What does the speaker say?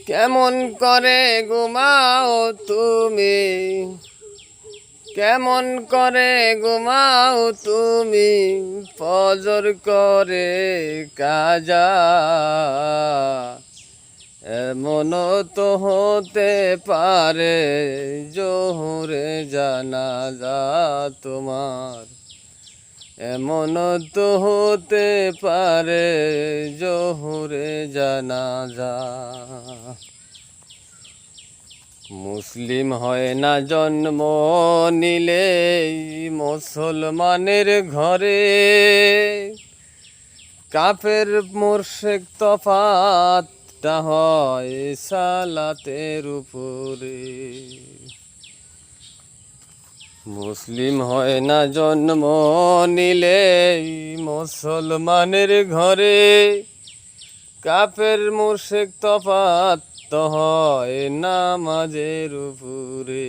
কেমন করে ঘুমাও তুমি, কেমন করে ঘুমাও তুমি, ফজর করে কাজা। এমন তো হতে পারে জোহরে জানাজা তোমার, এমন তো হতে পারে জোহরে জানাজা। মুসলিম হয় না জন্ম নিলে মুসলমানের ঘরে, কাফের মুরশিক তফাতটা হয় সালাতের উপরে। মুসলিম হয় না জন্ম নিলে মুসলমানের ঘরে, কাফের মুরশিক তফাত হয় নামাজের উপরে।